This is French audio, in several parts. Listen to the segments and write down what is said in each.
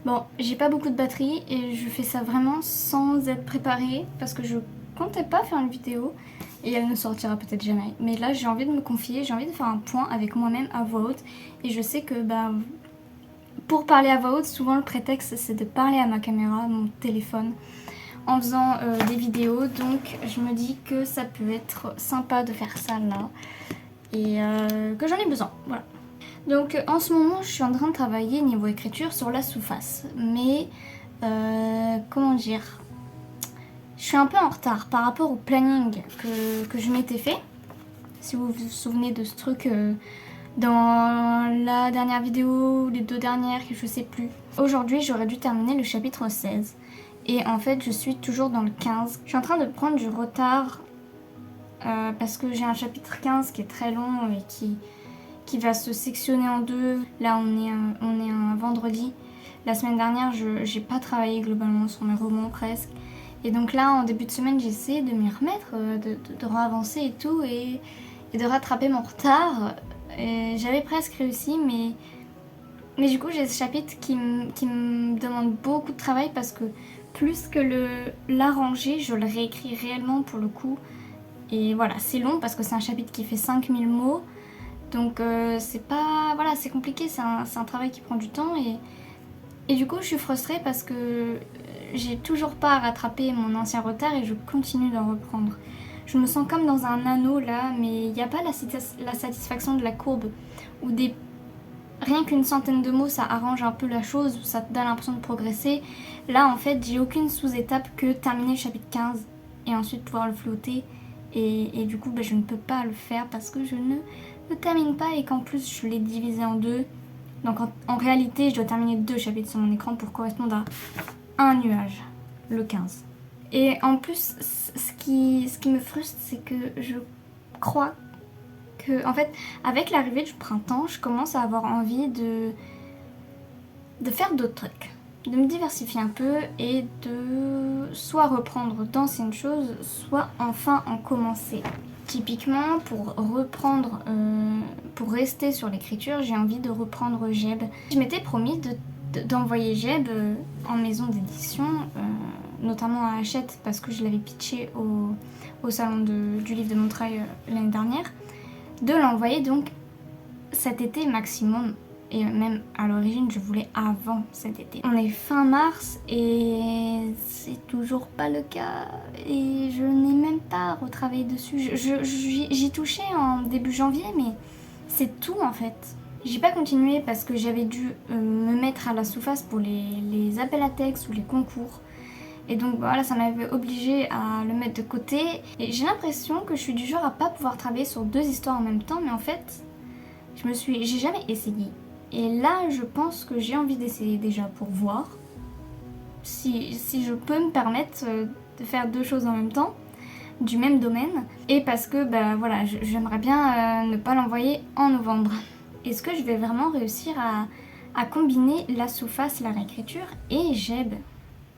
Bon, j'ai pas beaucoup de batterie et je fais ça vraiment sans être préparée parce que je comptais pas faire une vidéo et elle ne sortira peut-être jamais. Mais là, j'ai envie de me confier, j'ai envie de faire un point avec moi-même à voix haute et je sais que pour parler à voix haute, souvent le prétexte c'est de parler à ma caméra, mon téléphone, en faisant des vidéos. Donc je me dis que ça peut être sympa de faire ça là et que j'en ai besoin. Voilà. Donc en ce moment, je suis en train de travailler niveau écriture sur la sous-face. Mais comment dire, je suis un peu en retard par rapport au planning que je m'étais fait. Si vous vous souvenez de ce truc dans la dernière vidéo, les deux dernières, je sais plus. Aujourd'hui, j'aurais dû terminer le chapitre 16. Et en fait, je suis toujours dans le 15. Je suis en train de prendre du retard parce que j'ai un chapitre 15 qui est très long et qui va se sectionner en deux. Là, on est un vendredi. La semaine dernière, j'ai pas travaillé globalement sur mes romans presque. Et donc là, en début de semaine, j'ai essayé de m'y remettre, de reavancer et tout, et de rattraper mon retard. J'avais presque réussi, mais du coup, j'ai ce chapitre qui me demande beaucoup de travail parce que plus que l'arranger, je le réécris réellement pour le coup. Et voilà, c'est long parce que c'est un chapitre qui fait 5000 mots. Donc c'est pas... Voilà, c'est compliqué, c'est un travail qui prend du temps et du coup je suis frustrée parce que j'ai toujours pas rattrapé mon ancien retard et je continue d'en reprendre. Je me sens comme dans un anneau là, mais il n'y a pas la satisfaction de la courbe ou rien qu'une centaine de mots ça arrange un peu la chose, ça te donne l'impression de progresser. Là en fait j'ai aucune sous-étape que terminer le chapitre 15 et ensuite pouvoir le flotter et du coup je ne peux pas le faire parce que je ne le termine pas et qu'en plus je l'ai divisé en deux. Donc en réalité je dois terminer 2 chapitres sur mon écran pour correspondre à un nuage, le 15. Et en plus ce qui me frustre c'est que je crois que en fait avec l'arrivée du printemps je commence à avoir envie de faire d'autres trucs, de me diversifier un peu et de soit reprendre d'anciennes choses, soit enfin en commencer. Typiquement, pour reprendre, pour rester sur l'écriture, j'ai envie de reprendre Jeb. Je m'étais promis d'envoyer Jeb en maison d'édition, notamment à Hachette, parce que je l'avais pitché au salon du livre de Montreuil l'année dernière, de l'envoyer donc cet été maximum. Et même à l'origine, je voulais avant cet été. On est fin mars et c'est toujours pas le cas. Et je n'ai même pas retravaillé dessus. J'y touchais en début janvier, mais c'est tout en fait. J'ai pas continué parce que j'avais dû me mettre à la sous-face pour les appels à texte ou les concours. Et donc voilà, ça m'avait obligée à le mettre de côté. Et j'ai l'impression que je suis du genre à pas pouvoir travailler sur 2 histoires en même temps, mais en fait, j'ai jamais essayé. Et là, je pense que j'ai envie d'essayer déjà pour voir si je peux me permettre de faire 2 choses en même temps, du même domaine. Et parce que voilà, j'aimerais bien ne pas l'envoyer en novembre. Est-ce que je vais vraiment réussir à combiner la sous-face, la réécriture et Jeb?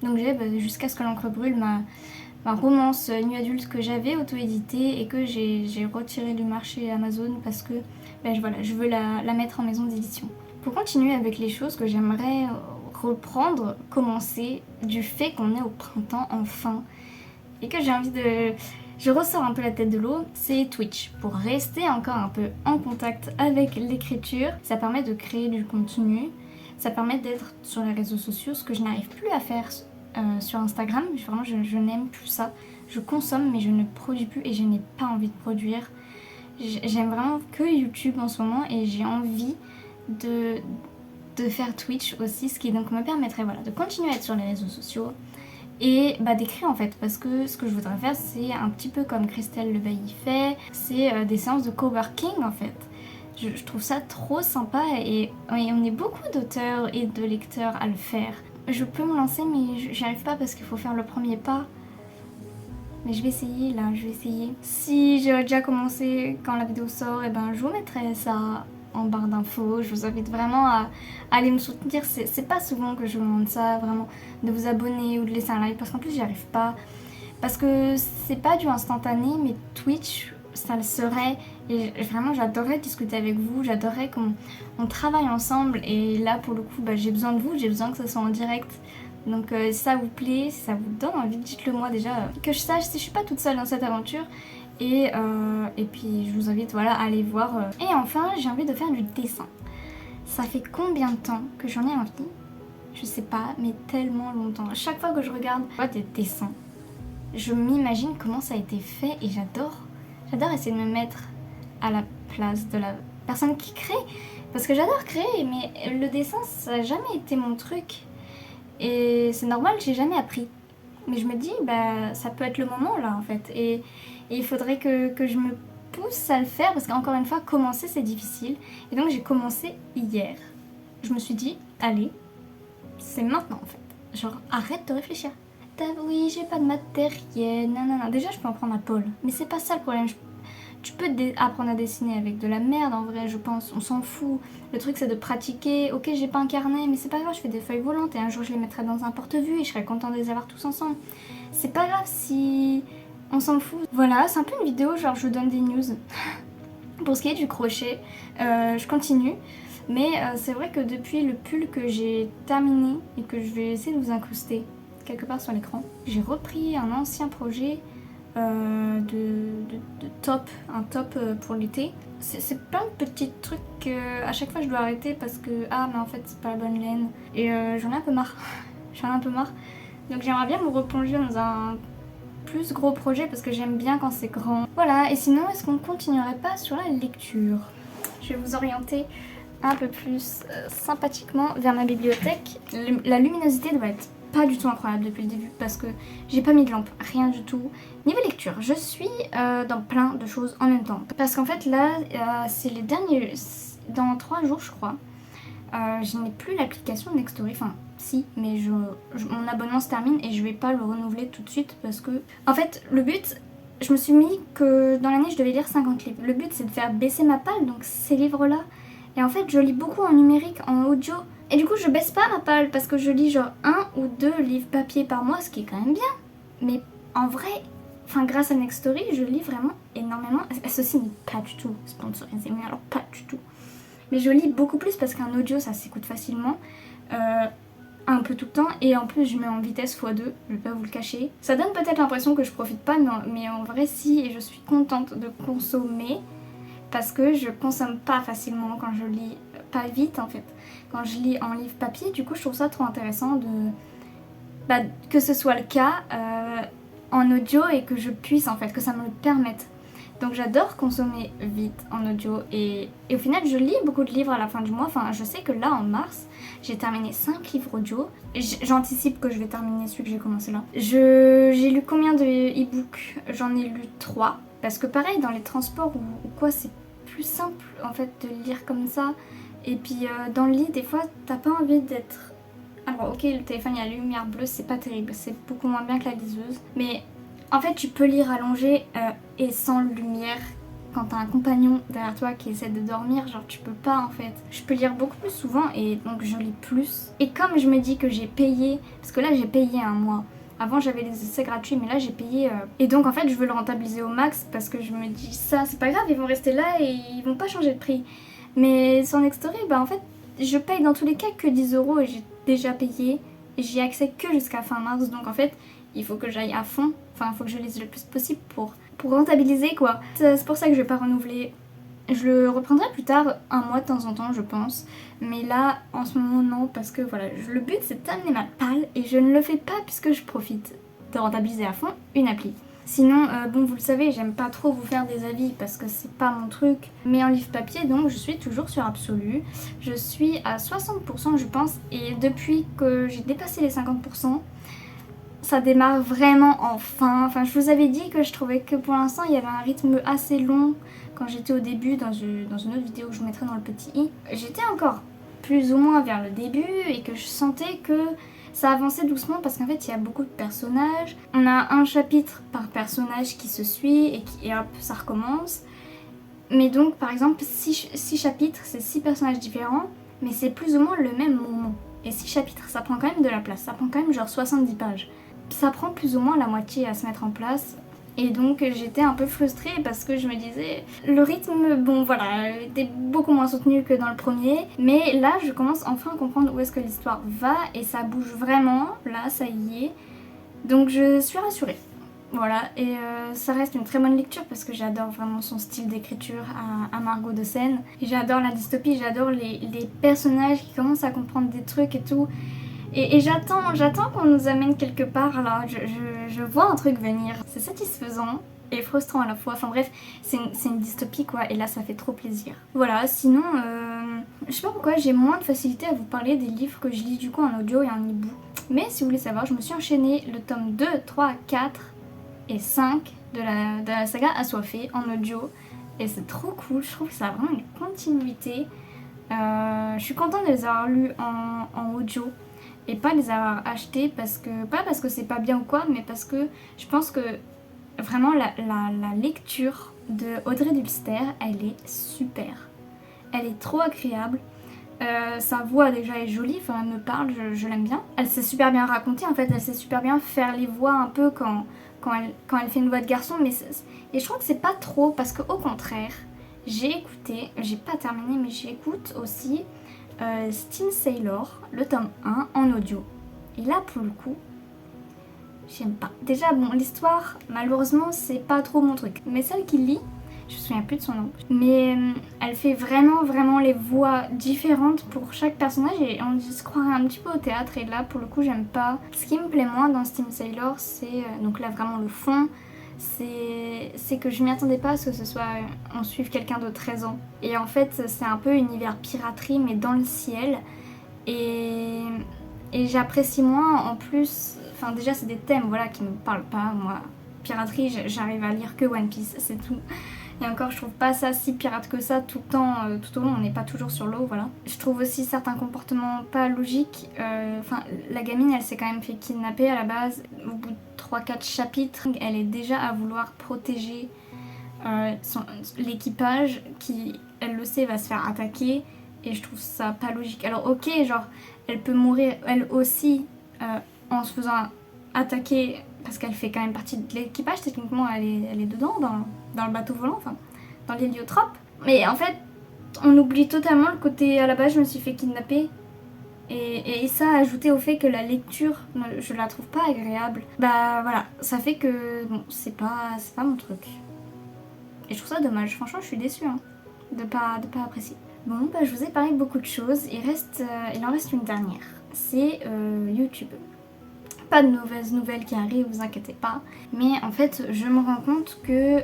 Donc Jeb, jusqu'à ce que l'encre brûle, ma romance nu adulte que j'avais auto-éditée et que j'ai retirée du marché Amazon parce que voilà, je veux la mettre en maison d'édition. Pour continuer avec les choses que j'aimerais reprendre, commencer du fait qu'on est au printemps enfin et que j'ai envie de... Je ressors un peu la tête de l'eau, c'est Twitch. Pour rester encore un peu en contact avec l'écriture, ça permet de créer du contenu, ça permet d'être sur les réseaux sociaux, ce que je n'arrive plus à faire sur Instagram. Vraiment, je n'aime plus ça. Je consomme mais je ne produis plus et je n'ai pas envie de produire. J'aime vraiment que YouTube en ce moment et j'ai envie de faire Twitch aussi, ce qui donc me permettrait de continuer à être sur les réseaux sociaux et d'écrire en fait, parce que ce que je voudrais faire c'est un petit peu comme Christelle Levailly fait, c'est des séances de coworking en fait. Je trouve ça trop sympa et on est beaucoup d'auteurs et de lecteurs à le faire. Je peux me lancer mais j'y arrive pas parce qu'il faut faire le premier pas. Mais je vais essayer là, je vais essayer. Si j'ai déjà commencé quand la vidéo sort, je vous mettrai ça en barre d'infos. Je vous invite vraiment à aller me soutenir. C'est pas souvent que je vous demande ça, vraiment, de vous abonner ou de laisser un like, parce qu'en plus j'y arrive pas. Parce que c'est pas du instantané, mais Twitch, ça le serait. Et vraiment, j'adorerais discuter avec vous, j'adorerais qu'on travaille ensemble. Et là, pour le coup, bah, j'ai besoin de vous, j'ai besoin que ce soit en direct. Donc si ça vous plaît, si ça vous donne envie, dites-le moi déjà. Que je sache si je suis pas toute seule dans cette aventure. Et puis je vous invite voilà, à aller voir. Et enfin, j'ai envie de faire du dessin. Ça fait combien de temps que j'en ai envie? Je sais pas, mais tellement longtemps. À chaque fois que je regarde des dessins, je m'imagine comment ça a été fait et j'adore essayer de me mettre à la place de la personne qui crée. Parce que j'adore créer, mais le dessin, ça n'a jamais été mon truc. Et c'est normal, j'ai jamais appris. Mais je me dis, bah, ça peut être le moment là en fait. Et il faudrait que je me pousse à le faire parce qu'encore une fois, commencer c'est difficile. Et donc j'ai commencé hier. Je me suis dit, allez, c'est maintenant en fait. Genre, arrête de réfléchir. Oui, j'ai pas de matériel, non. Déjà, je peux en prendre à Paul. Mais c'est pas ça le problème. Tu peux apprendre à dessiner avec de la merde en vrai, je pense. On s'en fout. Le truc, c'est de pratiquer. Ok, j'ai pas un carnet, mais c'est pas grave, je fais des feuilles volantes et un jour, je les mettrai dans un porte-vue et je serai contente de les avoir tous ensemble. C'est pas grave si on s'en fout. Voilà, c'est un peu une vidéo, genre je vous donne des news. Pour ce qui est du crochet, je continue. Mais c'est vrai que depuis le pull que j'ai terminé et que je vais essayer de vous incruster quelque part sur l'écran, j'ai repris un ancien projet de top, un top pour l'été. C'est plein de petits trucs que à chaque fois je dois arrêter parce que mais en fait c'est pas la bonne laine et j'en ai un peu marre. J'en ai un peu marre. Donc j'aimerais bien me replonger dans un plus gros projet parce que j'aime bien quand c'est grand. Voilà, et sinon est-ce qu'on continuerait pas sur la lecture? Je vais vous orienter un peu plus sympathiquement vers ma bibliothèque. La luminosité doit être pas du tout incroyable depuis le début parce que j'ai pas mis de lampe, rien du tout. Niveau lecture, je suis dans plein de choses en même temps. Parce qu'en fait là, c'est les derniers... Dans 3 jours je crois, je n'ai plus l'application Nextory, enfin si, mais mon abonnement se termine et je vais pas le renouveler tout de suite parce que... En fait, le but... Je me suis mis que dans l'année je devais lire 50 livres. Le but c'est de faire baisser ma palle, donc ces livres-là. Et en fait je lis beaucoup en numérique, en audio. Et du coup je baisse pas ma palle parce que je lis genre 1 ou 2 livres papier par mois, ce qui est quand même bien. Mais en vrai, enfin grâce à Nextory, je lis vraiment énormément. Ceci n'est pas du tout sponsorisé, mais alors pas du tout. Mais je lis beaucoup plus parce qu'un audio ça s'écoute facilement. Un peu tout le temps et en plus je mets en vitesse x2, je vais pas vous le cacher. Ça donne peut-être l'impression que je profite pas mais en vrai si, et je suis contente de consommer parce que je consomme pas facilement quand je lis, pas vite en fait. Quand je lis en livre papier, du coup je trouve ça trop intéressant que ce soit le cas en audio et que je puisse en fait, que ça me le permette. Donc j'adore consommer vite en audio et au final je lis beaucoup de livres à la fin du mois. Enfin je sais que là en mars j'ai terminé 5 livres audio. J'anticipe que je vais terminer celui que j'ai commencé là. J'ai lu combien de e-books? J'en ai lu 3. Parce que pareil dans les transports ou quoi c'est plus simple en fait de lire comme ça. Et puis dans le lit des fois t'as pas envie d'être... Alors ok le téléphone il y a la lumière bleue, c'est pas terrible, c'est beaucoup moins bien que la liseuse. Mais en fait tu peux lire allongé et sans lumière quand t'as un compagnon derrière toi qui essaie de dormir, genre tu peux pas en fait. Je peux lire beaucoup plus souvent et donc je lis plus. Et comme je me dis que j'ai payé, parce que là j'ai payé un mois. Avant j'avais les essais gratuits mais là j'ai payé et donc en fait je veux le rentabiliser au max parce que je me dis ça c'est pas grave, ils vont rester là et ils vont pas changer de prix. Mais sur Nextory en fait je paye dans tous les cas que 10 € et j'ai déjà payé et j'y ai accès que jusqu'à fin mars, donc en fait il faut que j'aille à fond, enfin il faut que je lise le plus possible pour rentabiliser quoi. C'est pour ça que je vais pas renouveler. Je le reprendrai plus tard, un mois de temps en temps je pense, mais là en ce moment non parce que voilà, le but c'est d'amener ma palle et je ne le fais pas puisque je profite de rentabiliser à fond une appli. Sinon, bon vous le savez, j'aime pas trop vous faire des avis parce que c'est pas mon truc, mais en livre papier donc je suis toujours sur Absolu. Je suis à 60% je pense et depuis que j'ai dépassé les 50%, ça démarre vraiment enfin. Enfin, je vous avais dit que je trouvais que pour l'instant il y avait un rythme assez long quand j'étais au début dans une autre vidéo que je vous mettrai dans le petit i. J'étais encore plus ou moins vers le début et que je sentais que ça avançait doucement parce qu'en fait il y a beaucoup de personnages. On a un chapitre par personnage qui se suit et hop, ça recommence. Mais donc par exemple 6 chapitres, c'est 6 personnages différents, mais c'est plus ou moins le même moment. Et 6 chapitres, ça prend quand même de la place, ça prend quand même genre 70 pages. Ça prend plus ou moins la moitié à se mettre en place. Et donc j'étais un peu frustrée parce que je me disais, le rythme, bon voilà, était beaucoup moins soutenu que dans le premier. Mais là, je commence enfin à comprendre où est-ce que l'histoire va et ça bouge vraiment. Là, ça y est. Donc je suis rassurée. Voilà, et ça reste une très bonne lecture parce que j'adore vraiment son style d'écriture à Margot de Seine. Et j'adore la dystopie, j'adore les personnages qui commencent à comprendre des trucs et tout. Et j'attends qu'on nous amène quelque part là, je vois un truc venir. C'est satisfaisant et frustrant à la fois. Enfin bref, c'est une dystopie quoi, et là ça fait trop plaisir. Voilà, sinon, je sais pas pourquoi j'ai moins de facilité à vous parler des livres que je lis du coup en audio et en e-book. Mais si vous voulez savoir, je me suis enchaîné le tome 2, 3, 4 et 5 de la saga Assoiffée en audio. Et c'est trop cool, je trouve que ça a vraiment une continuité. Je suis contente de les avoir lus en audio et pas les avoir achetés pas parce que c'est pas bien ou quoi, mais parce que je pense que vraiment la lecture de Audrey Dulster, elle est super. Elle est trop agréable. Sa voix déjà est jolie, enfin elle me parle, je l'aime bien. Elle sait super bien raconter en fait, elle sait super bien faire les voix un peu quand elle fait une voix de garçon, et je trouve que c'est pas trop parce que au contraire, j'ai écouté, j'ai pas terminé mais j'écoute aussi Steam Sailor, le tome 1 en audio. Et là pour le coup, j'aime pas. Déjà bon, l'histoire malheureusement c'est pas trop mon truc, mais celle qui lit, je me souviens plus de son nom, mais elle fait vraiment les voix différentes pour chaque personnage et on se croirait un petit peu au théâtre, et là pour le coup j'aime pas. Ce qui me plaît moins dans Steam Sailor, c'est donc là vraiment le fond, c'est que je m'y attendais pas à ce que ce soit on suive quelqu'un de 13 ans, et en fait c'est un peu univers piraterie mais dans le ciel, et j'apprécie moins en plus. Enfin déjà c'est des thèmes voilà qui me parlent pas moi. Piraterie, j'arrive à lire que One Piece, c'est tout. Et encore, je trouve pas ça si pirate que ça tout le temps, tout au long, on n'est pas toujours sur l'eau, voilà. Je trouve aussi certains comportements pas logiques. Enfin, la gamine, elle s'est quand même fait kidnapper à la base. Au bout de 3-4 chapitres, elle est déjà à vouloir protéger l'équipage qui, elle le sait, va se faire attaquer. Et je trouve ça pas logique. Alors ok, genre, elle peut mourir elle aussi en se faisant attaquer parce qu'elle fait quand même partie de l'équipage, techniquement elle est dedans dans le bateau volant, enfin dans l'héliotrope. Mais en fait on oublie totalement le côté à la base je me suis fait kidnapper, et ça ajouté au fait que la lecture je la trouve pas agréable, bah voilà, ça fait que bon c'est pas mon truc. Et je trouve ça dommage, franchement je suis déçue de pas apprécier. Bon bah je vous ai parlé de beaucoup de choses, il en reste une dernière, c'est YouTube. Pas de mauvaises nouvelles qui arrivent, vous inquiétez pas. Mais en fait, je me rends compte que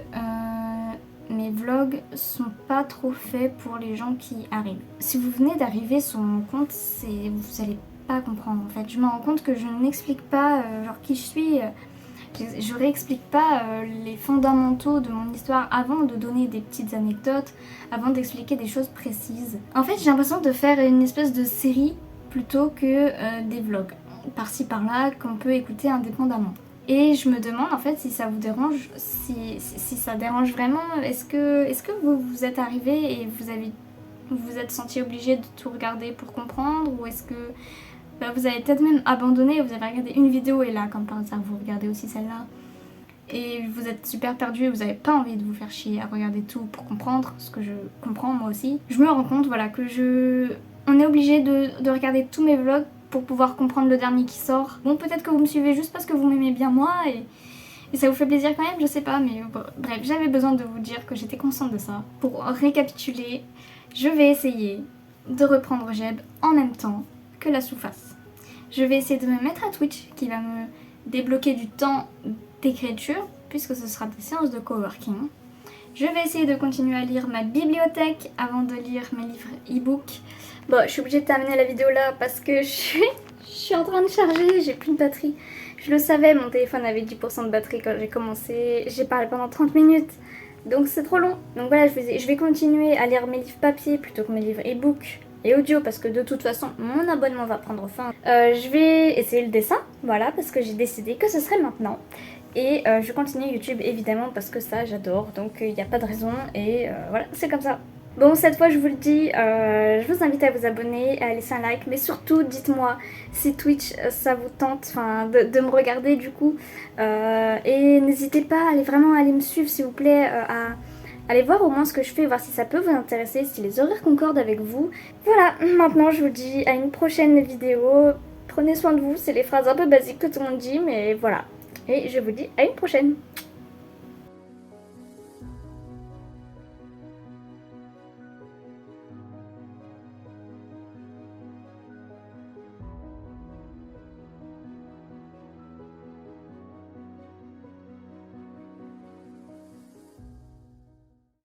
mes vlogs sont pas trop faits pour les gens qui arrivent. Si vous venez d'arriver sur mon compte, vous allez pas comprendre en fait. Je me rends compte que je n'explique pas genre qui je suis. Je réexplique pas les fondamentaux de mon histoire avant de donner des petites anecdotes, avant d'expliquer des choses précises. En fait, j'ai l'impression de faire une espèce de série plutôt que des vlogs par-ci par-là qu'on peut écouter indépendamment. Et je me demande en fait si ça vous dérange, si ça dérange vraiment, est-ce que vous êtes arrivé et vous vous êtes senti obligé de tout regarder pour comprendre, ou est-ce que vous avez peut-être même abandonné, vous avez regardé une vidéo et là comme par hasard vous regardez aussi celle-là et vous êtes super perdu et vous n'avez pas envie de vous faire chier à regarder tout pour comprendre, ce que je comprends moi aussi. Je me rends compte voilà que on est obligé de regarder tous mes vlogs pour pouvoir comprendre le dernier qui sort. Bon, peut-être que vous me suivez juste parce que vous m'aimez bien moi et ça vous fait plaisir quand même, je sais pas, mais bon, bref, j'avais besoin de vous dire que j'étais consciente de ça. Pour récapituler, je vais essayer de reprendre Jeb en même temps que la sous-face. Je vais essayer de me mettre à Twitch qui va me débloquer du temps d'écriture puisque ce sera des séances de coworking. Je vais essayer de continuer à lire ma bibliothèque avant de lire mes livres e-book. Bon, je suis obligée de terminer la vidéo là parce que je suis en train de charger, j'ai plus de batterie. Je le savais, mon téléphone avait 10% de batterie quand j'ai commencé. J'ai parlé pendant 30 minutes, donc c'est trop long. Donc voilà, je vais continuer à lire mes livres papier plutôt que mes livres e-book et audio parce que de toute façon, mon abonnement va prendre fin. Je vais essayer le dessin, voilà, parce que j'ai décidé que ce serait maintenant. Et je continue YouTube évidemment parce que ça j'adore, donc il n'y a pas de raison et voilà, c'est comme ça. Bon, cette fois je vous le dis, je vous invite à vous abonner, à laisser un like, mais surtout dites-moi si Twitch ça vous tente, enfin de me regarder du coup. Et n'hésitez pas à vraiment aller me suivre s'il vous plaît, à aller voir au moins ce que je fais, voir si ça peut vous intéresser, si les horaires concordent avec vous. Voilà, maintenant je vous dis à une prochaine vidéo. Prenez soin de vous, c'est les phrases un peu basiques que tout le monde dit, mais voilà. Et je vous dis à une prochaine.